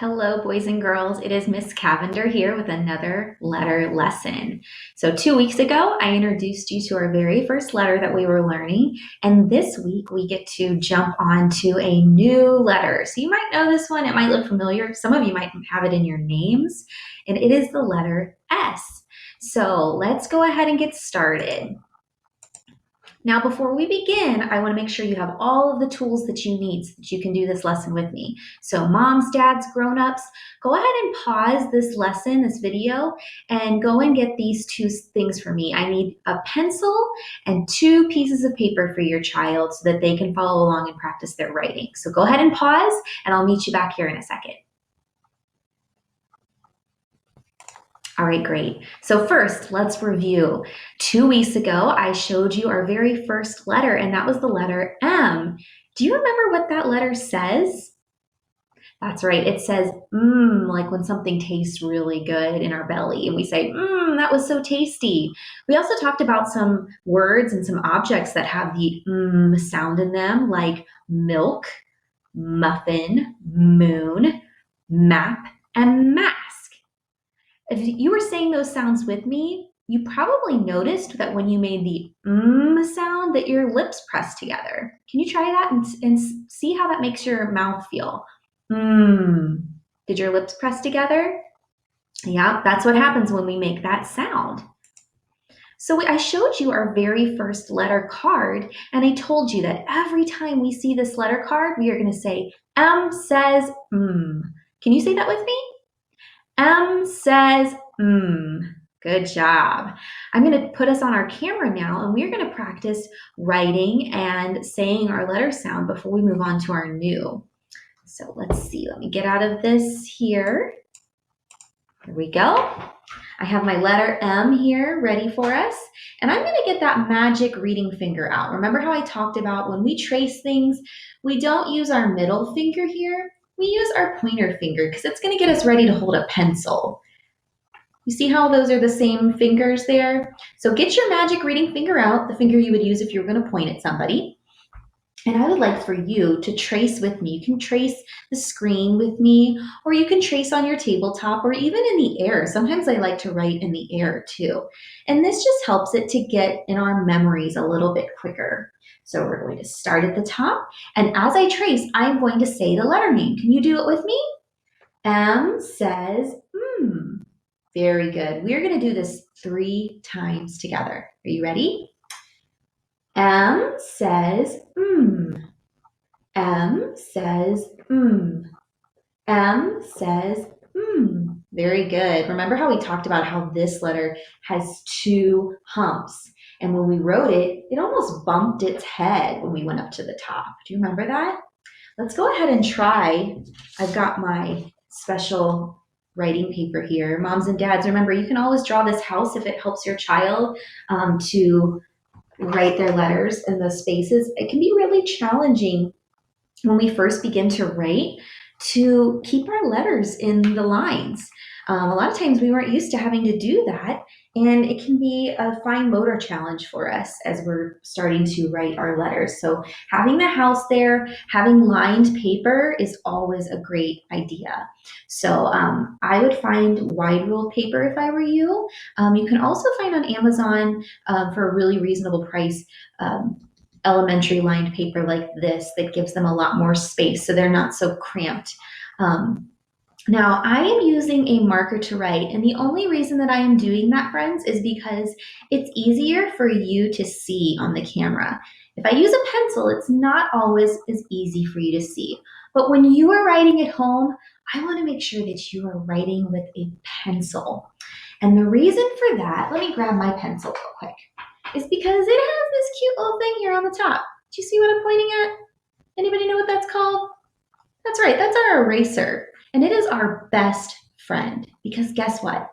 Hello, boys and girls. It is Miss Cavender here with another letter lesson. So 2 weeks ago, I introduced you to our very first letter that we were learning. And this week, we get to jump on to a new letter. So you might know this one. It might look familiar. Some of you might have it in your names. And it is the letter S. So let's go ahead and get started. Now, before we begin, I want to make sure you have all of the tools that you need so that you can do this lesson with me. So moms, dads, grown-ups, go ahead and pause this lesson, this video, and go and get these two things for me. I need a pencil and 2 pieces of paper for your child so that they can follow along and practice their writing. So go ahead and pause, and I'll meet you back here in a second. All right, great. So first, let's review. 2 weeks ago, I showed you our very first letter, and that was the letter M. Do you remember what that letter says? That's right, it says like when something tastes really good in our belly, and we say, that was so tasty. We also talked about some words and some objects that have the sound in them, like milk, muffin, moon, map, and mask. If you were saying those sounds with me, you probably noticed that when you made the sound that your lips pressed together. Can you try that and see how that makes your mouth feel? Did your lips press together? Yeah, that's what happens when we make that sound. So I showed you our very first letter card, and I told you that every time we see this letter card, we are going to say, M says Can you say that with me? M says Good job. I'm going to put us on our camera now, and we're going to practice writing and saying our letter sound before we move on to our new. So let's see. Let me get out of this here. Here we go. I have my letter M here ready for us, and I'm going to get that magic reading finger out. Remember how I talked about when we trace things, we don't use our middle finger here. We use our pointer finger because it's going to get us ready to hold a pencil. You see how those are the same fingers there? So get your magic reading finger out, the finger you would use if you were going to point at somebody. And I would like for you to trace with me. You can trace the screen with me, or you can trace on your tabletop, or even in the air. Sometimes I like to write in the air too. And this just helps it to get in our memories a little bit quicker. So we're going to start at the top. And as I trace, I'm going to say the letter name. Can you do it with me? M says Very good. We're going to do this 3 times together. Are you ready? M says M says M says Very good. Remember how we talked about how this letter has 2 humps, and when we wrote it, it almost bumped its head when we went up to the top. Do you remember that? Let's go ahead and try. I've got my special writing paper here. Moms and dads, remember, you can always draw this house if it helps your child to write their letters in those spaces. It can be really challenging when we first begin to write to keep our letters in the lines. A lot of times we weren't used to having to do that, and it can be a fine motor challenge for us as we're starting to write our letters. So having the house there, having lined paper is always a great idea. So I would find wide ruled paper if I were you. You can also find on Amazon for a really reasonable price elementary lined paper like this that gives them a lot more space so they're not so cramped. Now, I am using a marker to write, and the only reason that I am doing that, friends, is because it's easier for you to see on the camera. If I use a pencil, it's not always as easy for you to see. But when you are writing at home, I want to make sure that you are writing with a pencil. And the reason for that, let me grab my pencil real quick, is because it has this cute little thing here on the top. Do you see what I'm pointing at? Anybody know what that's called? That's right, that's our eraser. And it is our best friend, because guess what?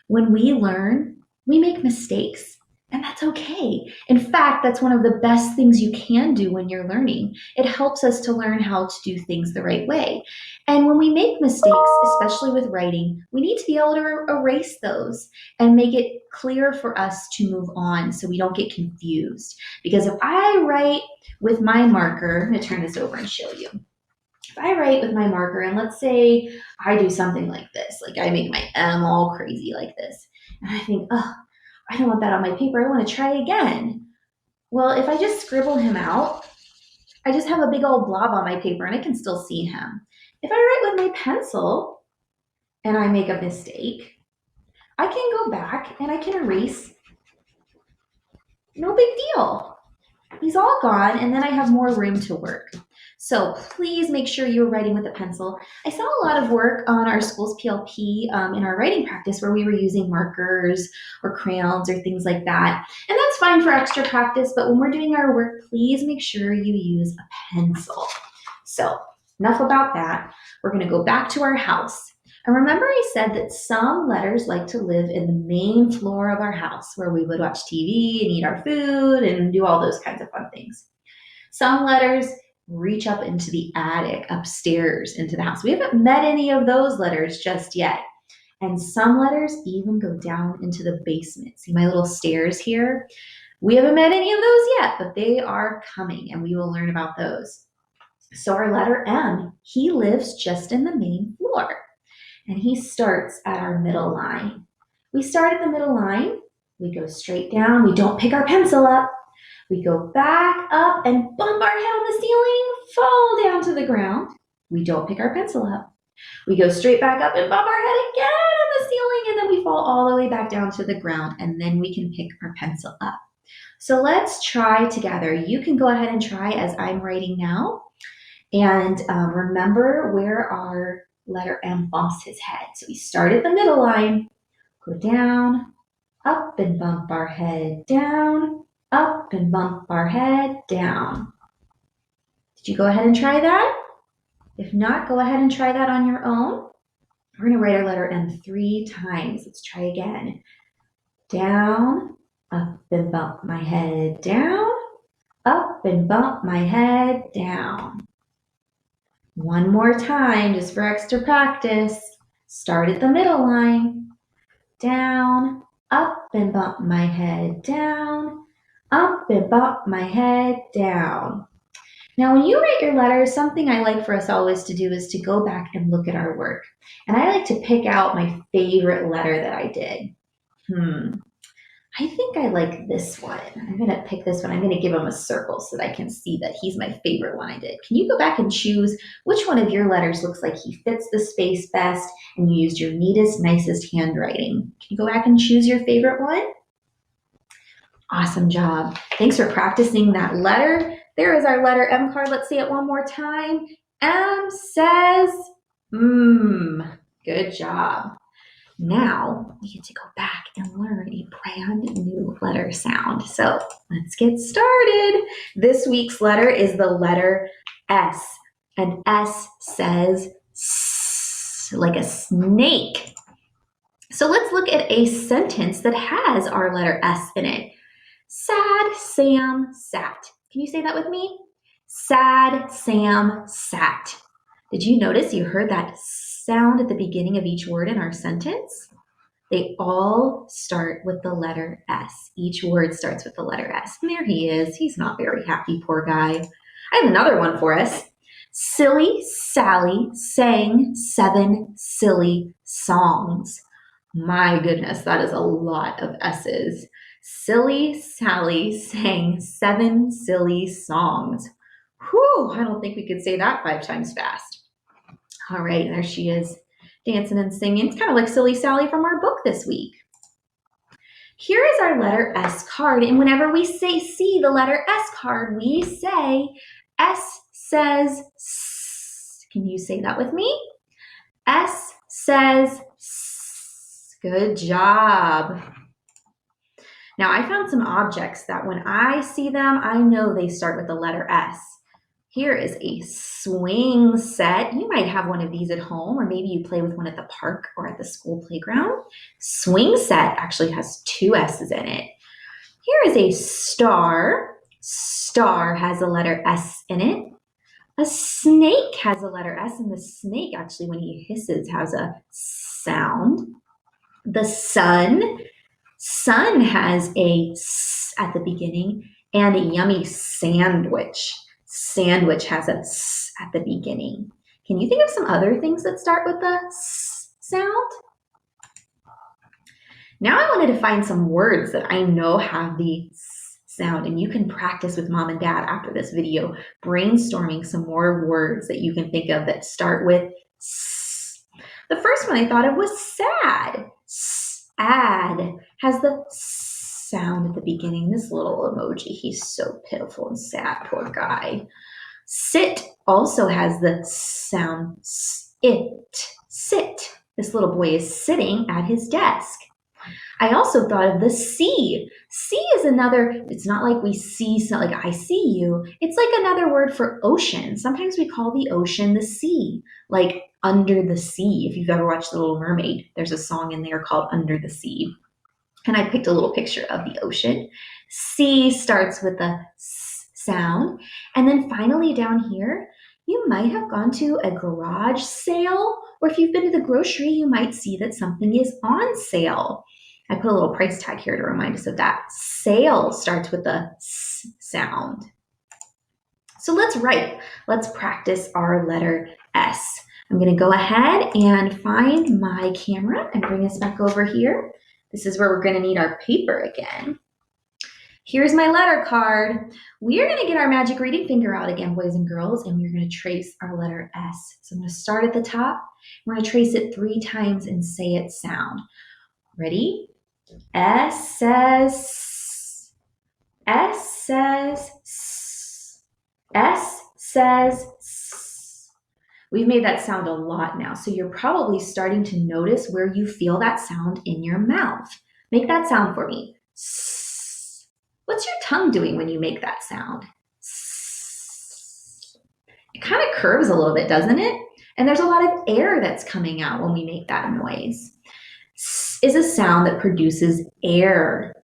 When we learn, we make mistakes, and that's okay. In fact, that's one of the best things you can do when you're learning. It helps us to learn how to do things the right way. And when we make mistakes, especially with writing, we need to be able to erase those and make it clear for us to move on so we don't get confused. Because if I write with my marker, I'm going to turn this over and show you. If I write with my marker, and let's say I do something like this, like I make my M all crazy like this, and I think, oh, I don't want that on my paper. I want to try again. Well, if I just scribble him out, I just have a big old blob on my paper and I can still see him. If I write with my pencil and I make a mistake, I can go back and I can erase. No big deal. He's all gone, and then I have more room to work. So please make sure you're writing with a pencil. I saw a lot of work on our school's PLP in our writing practice where we were using markers or crayons or things like that. And that's fine for extra practice, but when we're doing our work, please make sure you use a pencil. So enough about that. We're going to go back to our house. And remember I said that some letters like to live in the main floor of our house where we would watch TV and eat our food and do all those kinds of fun things. Some letters reach up into the attic, upstairs into the house. We haven't met any of those letters just yet. And some letters even go down into the basement. See my little stairs here? We haven't met any of those yet, but they are coming and we will learn about those. So our letter M, he lives just in the main floor. And he starts at our middle line. We start at the middle line, we go straight down, we don't pick our pencil up, we go back up and bump our head on the ceiling, fall down to the ground. We don't pick our pencil up. We go straight back up and bump our head again on the ceiling, and then we fall all the way back down to the ground, and then we can pick our pencil up. So let's try together. You can go ahead and try as I'm writing now. And remember where our letter M bumps his head. So we start at the middle line, go down, up and bump our head down, up and bump our head down. Did you go ahead and try that? If not, go ahead and try that on your own. We're going to write our letter M 3 times. Let's try again. Down, up and bump my head down, up and bump my head down. One more time, just for extra practice. Start at the middle line. Down, up and bump my head down, up and bump my head down. Now, when you write your letters, something I like for us always to do is to go back and look at our work. And I like to pick out my favorite letter that I did. I think I like this one. I'm going to pick this one. I'm going to give him a circle so that I can see that he's my favorite one I did. Can you go back and choose which one of your letters looks like he fits the space best and you used your neatest, nicest handwriting? Can you go back and choose your favorite one? Awesome job. Thanks for practicing that letter. There is our letter M card. Let's say it one more time. M says, good job. Now we get to go back and learn a brand new letter sound. So let's get started. This week's letter is the letter S, and S says S, like a snake. So let's look at a sentence that has our letter S in it. Sad Sam sat. Can you say that with me? Sad Sam sat. Did you notice you heard that sound at the beginning of each word in our sentence? They all start with the letter S. Each word starts with the letter S. And there he is. He's not very happy, poor guy. I have another one for us. Silly Sally sang 7 silly songs. My goodness, that is a lot of S's. Silly Sally sang 7 silly songs. Whew, I don't think we could say that 5 times fast. All right, there she is, dancing and singing. It's kind of like Silly Sally from our book this week. Here is our letter S card, and whenever we see the letter S card, we say S says S. Can you say that with me? S says S. Good job. Now, I found some objects that when I see them, I know they start with the letter S. Here is a swing set. You might have one of these at home, or maybe you play with one at the park or at the school playground. Swing set actually has 2 S's in it. Here is a star. Star has a letter S in it. A snake has a letter S, and the snake actually, when he hisses, has a sound. The sun. Sun has a S at the beginning, and a yummy sandwich. Sandwich has a S at the beginning. Can you think of some other things that start with the S sound? Now I wanted to find some words that I know have the S sound, and you can practice with mom and dad after this video, brainstorming some more words that you can think of that start with S. The first one I thought of was sad. Sad has the S sound at the beginning. This little emoji, he's so pitiful and sad, poor guy. Sit also has the sound sit. This little boy is sitting at his desk. I also thought of the sea. Sea is another, it's not like we see, like I see you. It's like another word for ocean. Sometimes we call the ocean the sea, like Under the Sea. If you've ever watched The Little Mermaid, there's a song in there called Under the Sea. And I picked a little picture of the ocean. C starts with the S sound. And then finally down here, you might have gone to a garage sale, or if you've been to the grocery, you might see that something is on sale. I put a little price tag here to remind us of that. Sale starts with the S sound. So let's write. Let's practice our letter S. I'm going to go ahead and find my camera and bring us back over here. This is where we're going to need our paper again. Here's my letter card. We are going to get our magic reading finger out again, boys and girls, and we're going to trace our letter S. So I'm going to start at the top. We're going to trace it 3 times and say its sound. Ready? S says, S says, S says, S. We've made that sound a lot now, so you're probably starting to notice where you feel that sound in your mouth. Make that sound for me. S. What's your tongue doing when you make that sound? S. It kind of curves a little bit, doesn't it? And there's a lot of air that's coming out when we make that noise. S is a sound that produces air.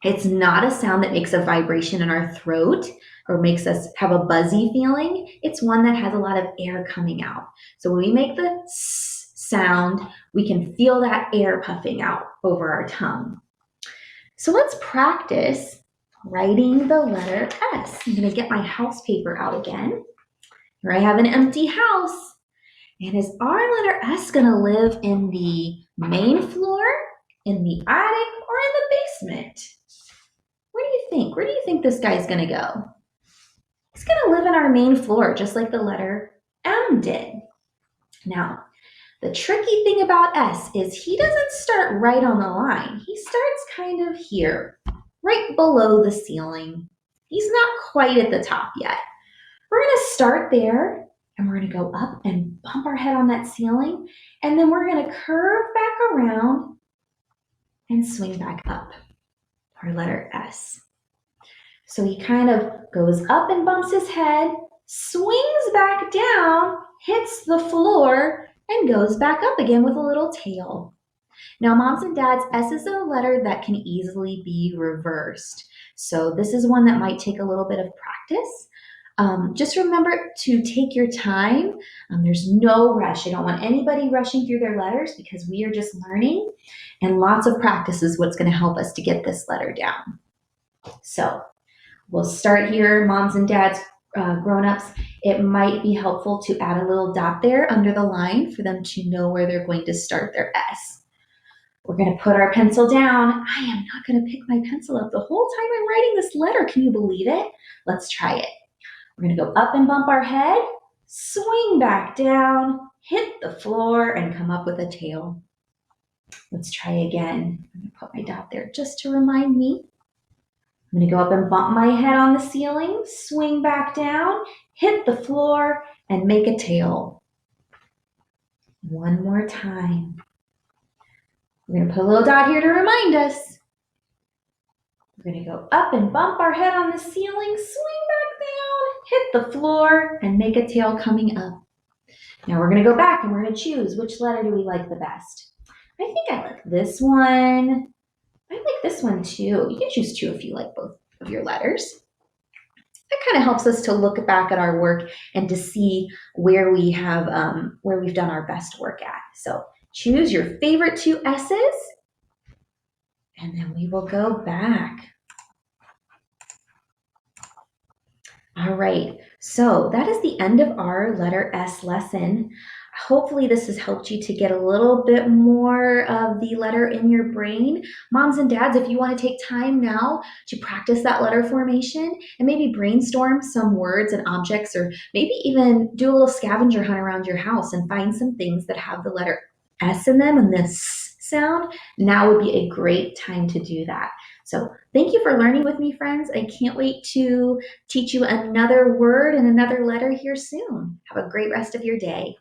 It's not a sound that makes a vibration in our throat or makes us have a buzzy feeling. It's one that has a lot of air coming out. So when we make the S sound, we can feel that air puffing out over our tongue. So let's practice writing the letter S. I'm going to get my house paper out again. Here I have an empty house. And is our letter S going to live in the main floor, in the attic, or in the basement? Where do you think? Where do you think this guy's going to go? He's going to live in our main floor, just like the letter M did. Now, the tricky thing about S is he doesn't start right on the line. He starts kind of here, right below the ceiling. He's not quite at the top yet. We're going to start there, and we're going to go up and bump our head on that ceiling, and then we're going to curve back around and swing back up. Our letter S. So he kind of goes up and bumps his head, swings back down, hits the floor, and goes back up again with a little tail. Now, moms and dads, S is a letter that can easily be reversed. So this is one that might take a little bit of practice. Just remember to take your time. There's no rush. I don't want anybody rushing through their letters because we are just learning, and lots of practice is what's going to help us to get this letter down. So we'll start here, moms and dads, grown-ups. It might be helpful to add a little dot there under the line for them to know where they're going to start their S. We're going to put our pencil down. I am not going to pick my pencil up the whole time I'm writing this letter. Can you believe it? Let's try it. We're going to go up and bump our head, swing back down, hit the floor, and come up with a tail. Let's try again. I'm going to put my dot there just to remind me. I'm going to go up and bump my head on the ceiling, swing back down, hit the floor, and make a tail. One more time. We're going to put a little dot here to remind us. We're going to go up and bump our head on the ceiling, swing back down, hit the floor, and make a tail coming up. Now we're going to go back and we're going to choose which letter do we like the best. I think I like this one. I like this one too. You can choose 2 if you like both of your letters. That kind of helps us to look back at our work and to see where we have where we've done our best work at. So choose your favorite 2 S's, and then we will go back. All right, So that is the end of our letter S lesson. Hopefully, this has helped you to get a little bit more of the letter in your brain. Moms and dads, if you want to take time now to practice that letter formation and maybe brainstorm some words and objects, or maybe even do a little scavenger hunt around your house and find some things that have the letter S in them and this sound, now would be a great time to do that. So, thank you for learning with me, friends. I can't wait to teach you another word and another letter here soon. Have a great rest of your day.